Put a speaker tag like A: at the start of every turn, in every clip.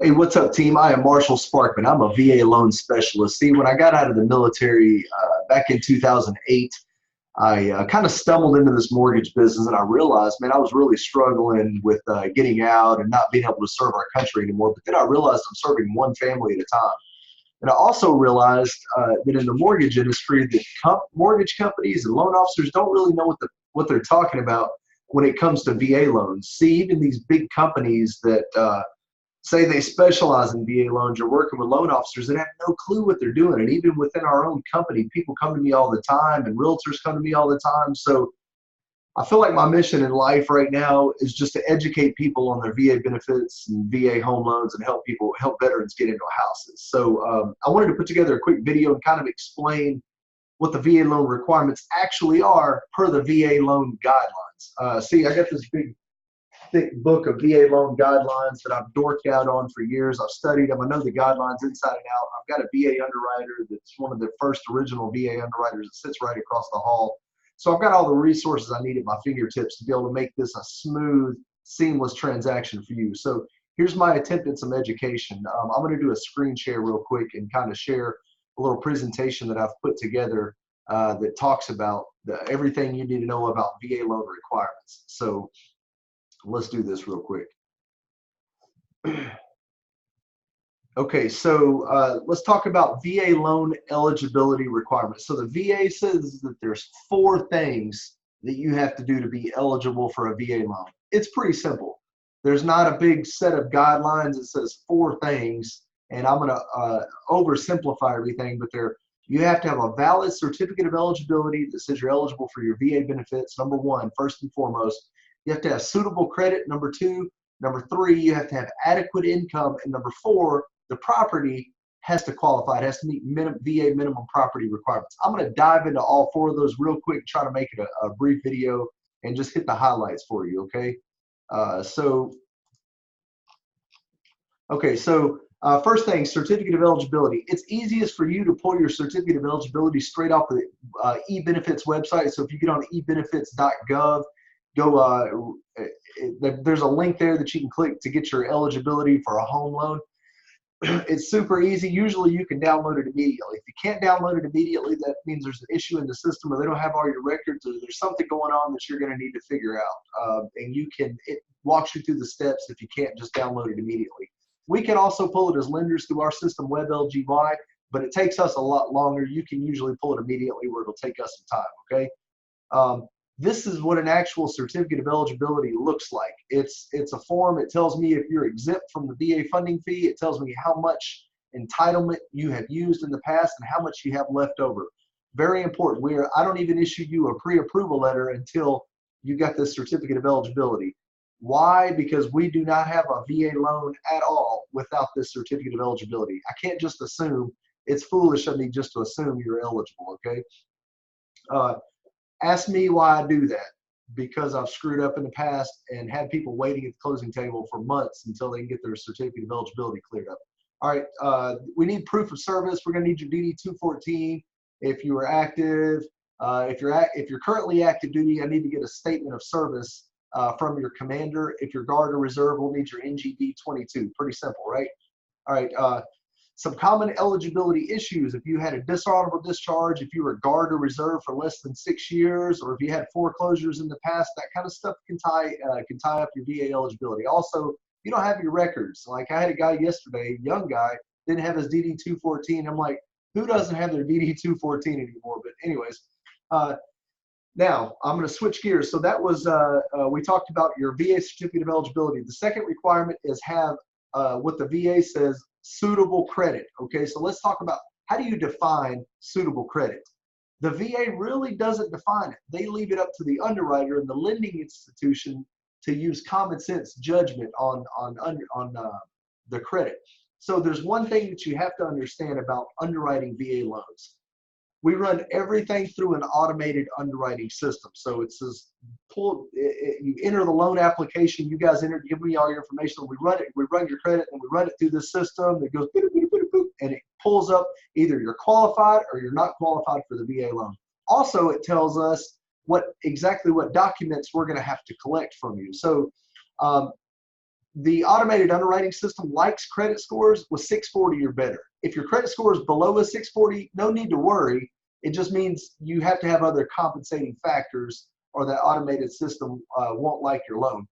A: Hey, what's up, team? I am Marshall Sparkman. I'm a VA loan specialist. See, when I got out of the military back in 2008, I kind of stumbled into this mortgage business, and I realized, man, I was really struggling with getting out and not being able to serve our country anymore. But then I realized I'm serving one family at a time. And I also realized that in the mortgage industry, that mortgage companies and loan officers don't really know what they're talking about when it comes to VA loans. See, even these big companies that say they specialize in VA loans, you're working with loan officers that have no clue what they're doing. And even within our own company, people come to me all the time and realtors come to me all the time. So I feel like my mission in life right now is just to educate people on their VA benefits and VA home loans and help veterans get into houses. So I wanted to put together a quick video and kind of explain what the VA loan requirements actually are per the VA loan guidelines. See, I got this big thick book of VA loan guidelines that I've dorked out on for years. I've studied them. I know the guidelines inside and out. I've got a VA underwriter that's one of the first original VA underwriters that sits right across the hall. So I've got all the resources I need at my fingertips to be able to make this a smooth, seamless transaction for you. So here's my attempt at some education. I'm going to do a screen share real quick and kind of share a little presentation that I've put together that talks about everything you need to know about VA loan requirements. So let's do this real quick. Okay, so let's talk about VA loan eligibility requirements. So the VA says that there's 4 things that you have to do to be eligible for a VA loan. It's pretty simple. There's not a big set of guidelines. It says 4 things, and I'm going to oversimplify everything, but you have to have a valid certificate of eligibility that says you're eligible for your VA benefits, number 1, first and foremost. You have to have suitable credit, number 2. Number 3, you have to have adequate income. And number 4, the property has to qualify. It has to meet VA minimum property requirements. I'm going to dive into all 4 of those real quick, try to make it a brief video and just hit the highlights for you, okay? First thing, certificate of eligibility. It's easiest for you to pull your certificate of eligibility straight off the eBenefits website. So if you get on ebenefits.gov, there's a link there that you can click to get your eligibility for a home loan. It's super easy. Usually you can download it immediately. If you can't download it immediately, that means there's an issue in the system, or they don't have all your records, or there's something going on that you're going to need to figure out. It walks you through the steps if you can't just download it immediately. We can also pull it as lenders through our system, WebLGY, but it takes us a lot longer. You can usually pull it immediately where it'll take us some time, okay? This is what an actual certificate of eligibility looks like. It's a form. It tells me if you're exempt from the VA funding fee. It tells me how much entitlement you have used in the past and how much you have left over. Very important. I don't even issue you a pre-approval letter until you got this certificate of eligibility. Why? Because we do not have a VA loan at all without this certificate of eligibility. I can't just assume. It's foolish of me just to assume you're eligible, okay? Ask me why I do that, because I've screwed up in the past and had people waiting at the closing table for months until they can get their certificate of eligibility cleared up. All right, we need proof of service. We're going to need your DD-214 if you are active. If you're currently active duty, I need to get a statement of service from your commander. If you're guard or reserve, we'll need your NGD-22. Pretty simple, right? All right. Some common eligibility issues: if you had a dishonorable discharge, if you were guard or reserve for less than 6 years, or if you had foreclosures in the past, that kind of stuff can tie up your VA eligibility. Also, you don't have your records. Like I had a guy yesterday, young guy, didn't have his DD-214. I'm like, who doesn't have their DD-214 anymore? But anyways, now I'm going to switch gears. So that was we talked about your VA certificate of eligibility. The second requirement is have what the VA says, suitable credit. Okay, so let's talk about how do you define suitable credit. The VA really doesn't define it. They leave it up to the underwriter and the lending institution to use common sense judgment on the credit. So there's one thing that you have to understand about underwriting VA loans. We run everything through an automated underwriting system. So it says, you enter the loan application, you guys give me all your information, we run your credit, and we run it through this system that goes, and it pulls up either you're qualified or you're not qualified for the VA loan. Also, it tells us exactly what documents we're going to have to collect from you. So The automated underwriting system likes credit scores with 640 or better. If your credit score is below a 640, no need to worry. It just means you have to have other compensating factors, or that automated system won't like your loan.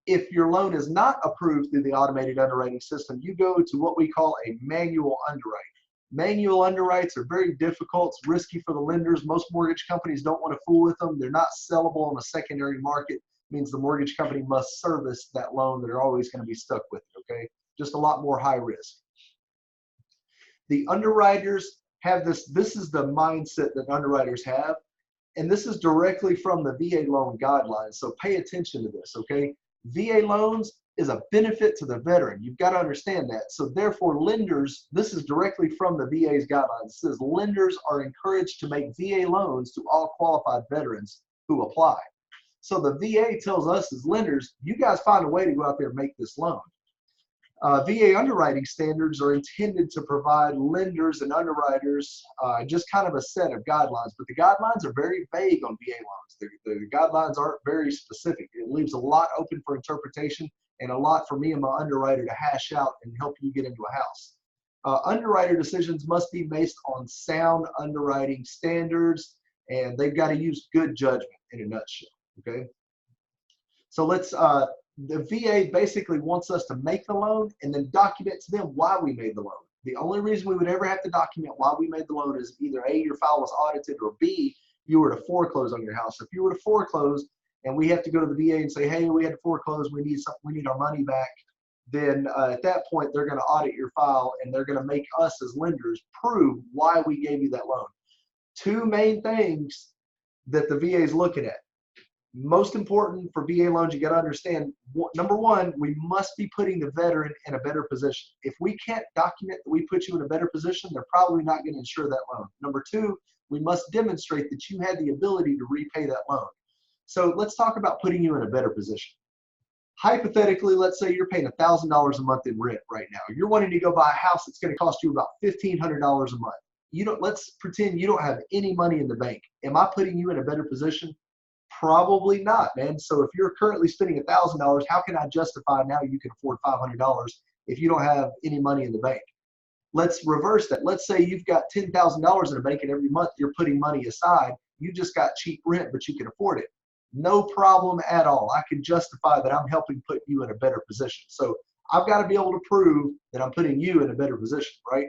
A: If your loan is not approved through the automated underwriting system, you go to what we call a manual underwrite. Manual underwrites are very difficult. It's risky for the lenders. Most mortgage companies don't want to fool with them. They're not sellable on a secondary market. It means the mortgage company must service that loan. They're always going to be stuck with it, okay? Just a lot more high risk. The underwriters have this is the mindset that underwriters have, and this is directly from the VA loan guidelines, so pay attention to this, okay? VA loans is a benefit to the veteran. You've got to understand that. So therefore, lenders, this is directly from the VA's guidelines. It says lenders are encouraged to make VA loans to all qualified veterans who apply. So the VA tells us as lenders, you guys find a way to go out there and make this loan. VA underwriting standards are intended to provide lenders and underwriters just kind of a set of guidelines, but the guidelines are very vague on VA loans. The guidelines aren't very specific. It leaves a lot open for interpretation and a lot for me and my underwriter to hash out and help you get into a house. Underwriter decisions must be based on sound underwriting standards, and they've got to use good judgment in a nutshell, okay? So let's, the VA basically wants us to make the loan and then document to them why we made the loan. The only reason we would ever have to document why we made the loan is either A, your file was audited, or B, you were to foreclose on your house. If you were to foreclose and we have to go to the VA and say, hey, we had to foreclose, we need something, we need our money back, then at that point they're going to audit your file and they're going to make us as lenders prove why we gave you that loan. Two main things that the VA is looking at. Most important for VA loans, you got to understand, number one, we must be putting the veteran in a better position. If we can't document that we put you in a better position, they're probably not going to insure that loan. Number two, we must demonstrate that you had the ability to repay that loan. So let's talk about putting you in a better position. Hypothetically, let's say you're paying $1,000 a month in rent right now. You're wanting to go buy a house that's going to cost you about $1,500 a month. Let's pretend you don't have any money in the bank. Am I putting you in a better position? Probably not, man. So if you're currently spending $1,000, how can I justify now you can afford $500 if you don't have any money in the bank? Let's reverse that. Let's say you've got $10,000 in the bank and every month you're putting money aside. You just got cheap rent, but you can afford it. No problem at all. I can justify that I'm helping put you in a better position. So I've got to be able to prove that I'm putting you in a better position, right?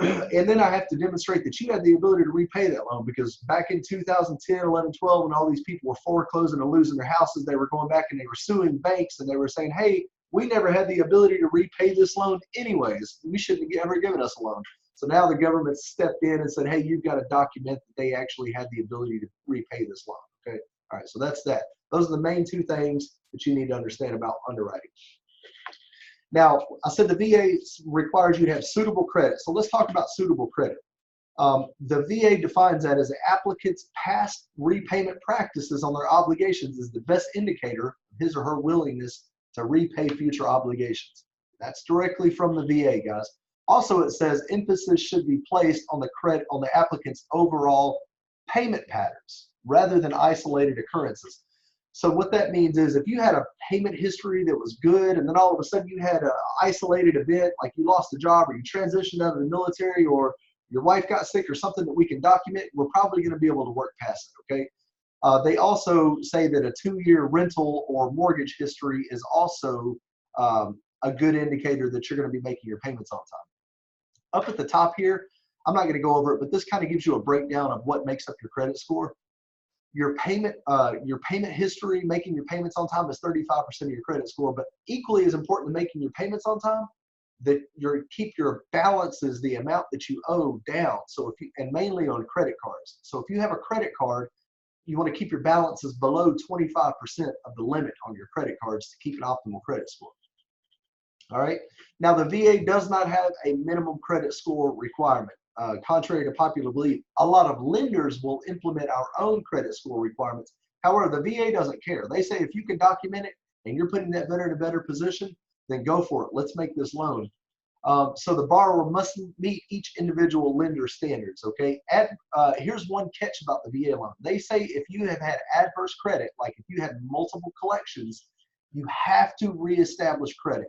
A: And then I have to demonstrate that you had the ability to repay that loan, because back in 2010, 11, 12, when all these people were foreclosing and losing their houses, they were going back and they were suing banks and they were saying, hey, we never had the ability to repay this loan anyways. We shouldn't have ever given us a loan. So now the government stepped in and said, hey, you've got to document that they actually had the ability to repay this loan, okay? All right, so that's that. Those are the main two things that you need to understand about underwriting. Now, I said the VA requires you to have suitable credit. So let's talk about suitable credit. The VA defines that as the applicant's past repayment practices on their obligations is the best indicator of his or her willingness to repay future obligations. That's directly from the VA, guys. Also, it says emphasis should be placed on the applicant's overall payment patterns rather than isolated occurrences. So what that means is if you had a payment history that was good and then all of a sudden you had an isolated event, like you lost a job or you transitioned out of the military or your wife got sick or something that we can document, we're probably going to be able to work past it, okay? They also say that a 2-year rental or mortgage history is also a good indicator that you're going to be making your payments on time. Up at the top here, I'm not going to go over it, but this kind of gives you a breakdown of what makes up your credit score. Your payment history, making your payments on time, is 35% of your credit score. But equally as important to making your payments on time, that keep your balances, the amount that you owe, down. So and mainly on credit cards. So if you have a credit card, you want to keep your balances below 25% of the limit on your credit cards to keep an optimal credit score. All right. Now the VA does not have a minimum credit score requirement. Contrary to popular belief, a lot of lenders will implement our own credit score requirements. However, the VA doesn't care. They say if you can document it and you're putting that veteran in a better position, then go for it. Let's make this loan. So the borrower must meet each individual lender standards, okay? Here's one catch about the VA loan. They say if you have had adverse credit, like if you had multiple collections, You have to reestablish credit.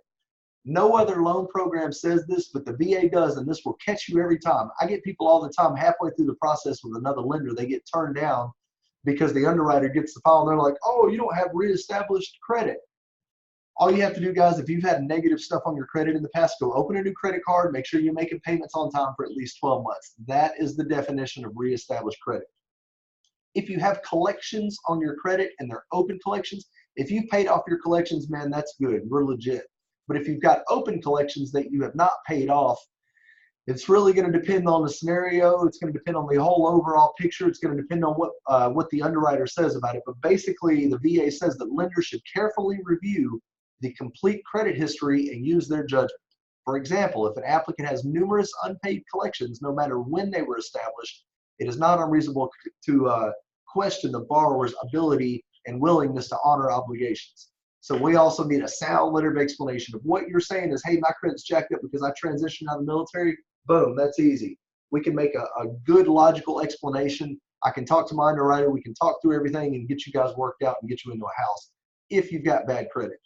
A: No other loan program says this, but the VA does, and this will catch you every time. I get people all the time halfway through the process with another lender, they get turned down because the underwriter gets the file and they're like, oh, you don't have reestablished credit. All you have to do, guys, if you've had negative stuff on your credit in the past, go open a new credit card, make sure you're making payments on time for at least 12 months. That is the definition of reestablished credit. If you have collections on your credit and they're open collections, if you've paid off your collections, man, that's good. We're legit. But if you've got open collections that you have not paid off, it's really going to depend on the scenario. It's going to depend on the whole overall picture. It's going to depend on what the underwriter says about it. But basically, the VA says that lenders should carefully review the complete credit history and use their judgment. For example, if an applicant has numerous unpaid collections, no matter when they were established, it is not unreasonable to question the borrower's ability and willingness to honor obligations. So we also need a sound letter of explanation of what you're saying is, hey, my credit's jacked up because I transitioned out of the military. Boom, that's easy. We can make a good logical explanation. I can talk to my underwriter. We can talk through everything and get you guys worked out and get you into a house if you've got bad credit.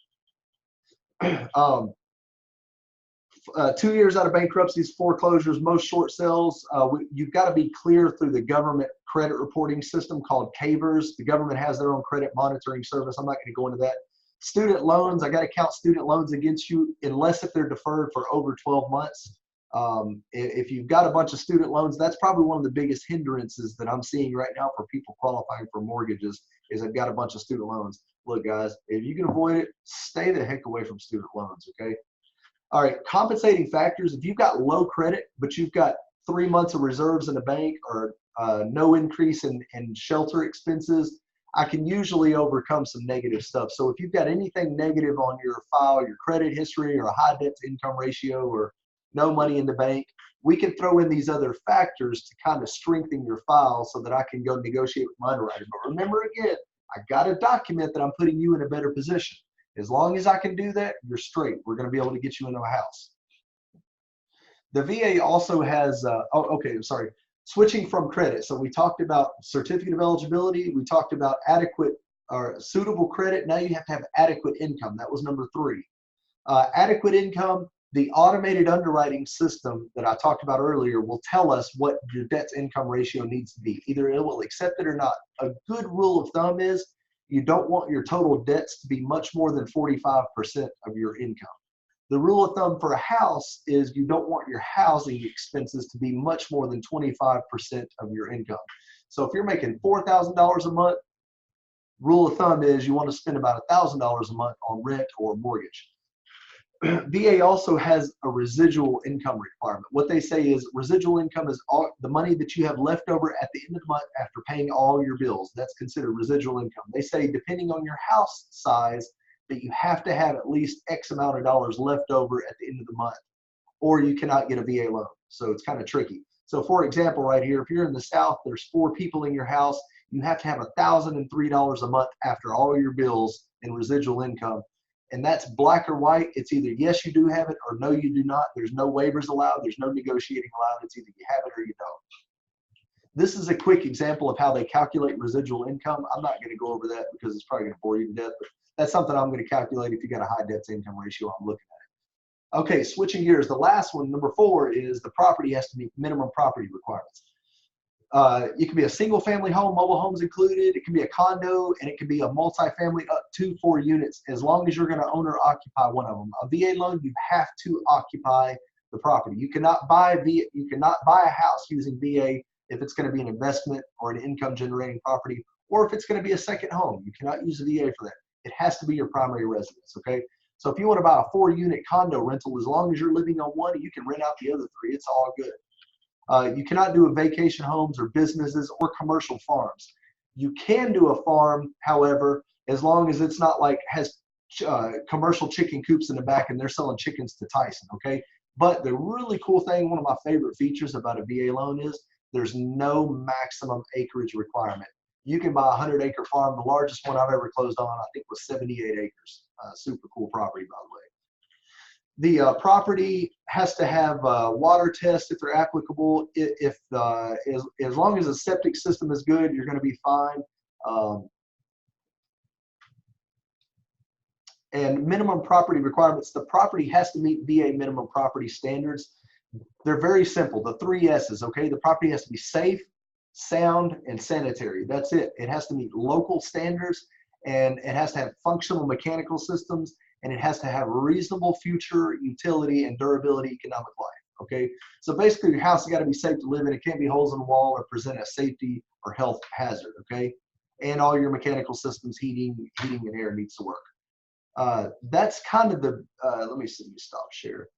A: 2 years out of bankruptcies, foreclosures, most short sales, you've got to be clear through the government credit reporting system called CAVERS. The government has their own credit monitoring service. I'm not going to go into that. Student loans, I got to count student loans against you unless if they're deferred for over 12 months. If you've got a bunch of student loans, that's probably one of the biggest hindrances that I'm seeing right now for people qualifying for mortgages is they've got a bunch of student loans. Look, guys, if you can avoid it, stay the heck away from student loans, okay? All right, compensating factors. If you've got low credit, but you've got 3 months of reserves in the bank or no increase in shelter expenses, I can usually overcome some negative stuff. So if you've got anything negative on your file, your credit history or a high debt to income ratio or no money in the bank, we can throw in these other factors to kind of strengthen your file so that I can go negotiate with my underwriter. But remember again, I got to document that I'm putting you in a better position. As long as I can do that, you're straight. We're going to be able to get you into a house. The VA also has, switching from credit. So we talked about certificate of eligibility. We talked about adequate or suitable credit. Now you have to have adequate income. That was number 3. Adequate income, the automated underwriting system that I talked about earlier will tell us what your debt to income ratio needs to be. Either it will accept it or not. A good rule of thumb is you don't want your total debts to be much more than 45% of your income. The rule of thumb for a house is you don't want your housing expenses to be much more than 25% of your income. So if you're making $4,000 a month, rule of thumb is you want to spend about $1,000 a month on rent or mortgage. VA also has a residual income requirement. What they say is residual income is all the money that you have left over at the end of the month after paying all your bills. That's considered residual income. They say depending on your house size that you have to have at least X amount of dollars left over at the end of the month, or you cannot get a VA loan. So it's kind of tricky. So for example, right here, if you're in the South, there's 4 people in your house, you have to have $1,003 a month after all your bills in residual income. And that's black or white. It's either yes, you do have it, or no, you do not. There's no waivers allowed. There's no negotiating allowed. It's either you have it or you don't. This is a quick example of how they calculate residual income. I'm not going to go over that because it's probably going to bore you to death, but that's something I'm going to calculate if you got a high debt to income ratio. I'm looking at it. Okay, switching gears. The last one, number 4, is the property has to meet minimum property requirements. It can be a single family home, mobile homes included. It can be a condo, and it can be a multifamily up to 4 units, as long as you're going to own or occupy one of them. A VA loan, you have to occupy the property. You cannot buy a house using VA if it's going to be an investment or an income generating property, or if it's going to be a second home. You cannot use a VA for that. It has to be your primary residence. Okay. So if you want to buy a 4-unit condo rental, as long as you're living on one, you can rent out the other 3. It's all good. You cannot do a vacation homes or businesses or commercial farms. You can do a farm, however, as long as it's not like has commercial chicken coops in the back and they're selling chickens to Tyson, okay? But the really cool thing, one of my favorite features about a VA loan is there's no maximum acreage requirement. You can buy a 100-acre farm. The largest one I've ever closed on, I think, was 78 acres. Super cool property, by the way. The property has to have water tests if they're applicable. As long as the septic system is good, you're going to be fine. And minimum property requirements, the property has to meet VA minimum property standards. They're very simple, the 3 S's, okay? The property has to be safe, sound, and sanitary. That's it. It has to meet local standards, and it has to have functional mechanical systems, and it has to have reasonable future utility and durability economic life, okay? So basically your house has got to be safe to live in. It can't be holes in the wall or present a safety or health hazard, okay? And all your mechanical systems, heating and air needs to work. That's kind of the, let me see, stop share.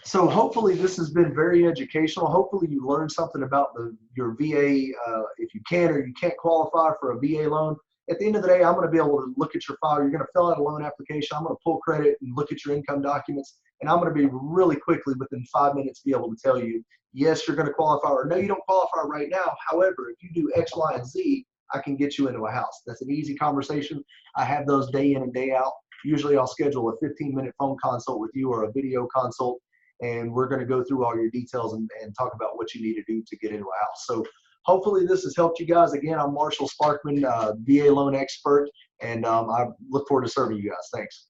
A: So hopefully this has been very educational. Hopefully you learned something about your VA, if you can or you can't qualify for a VA loan. At the end of the day, I'm going to be able to look at your file. You're going to fill out a loan application. I'm going to pull credit and look at your income documents. And I'm going to be really quickly, within 5 minutes, be able to tell you, yes, you're going to qualify, or no, you don't qualify right now. However, if you do X, Y, and Z, I can get you into a house. That's an easy conversation. I have those day in and day out. Usually I'll schedule a 15-minute phone consult with you or a video consult, and we're going to go through all your details and talk about what you need to do to get into a house. So hopefully this has helped you guys. Again, I'm Marshall Sparkman, VA loan expert, and I look forward to serving you guys. Thanks.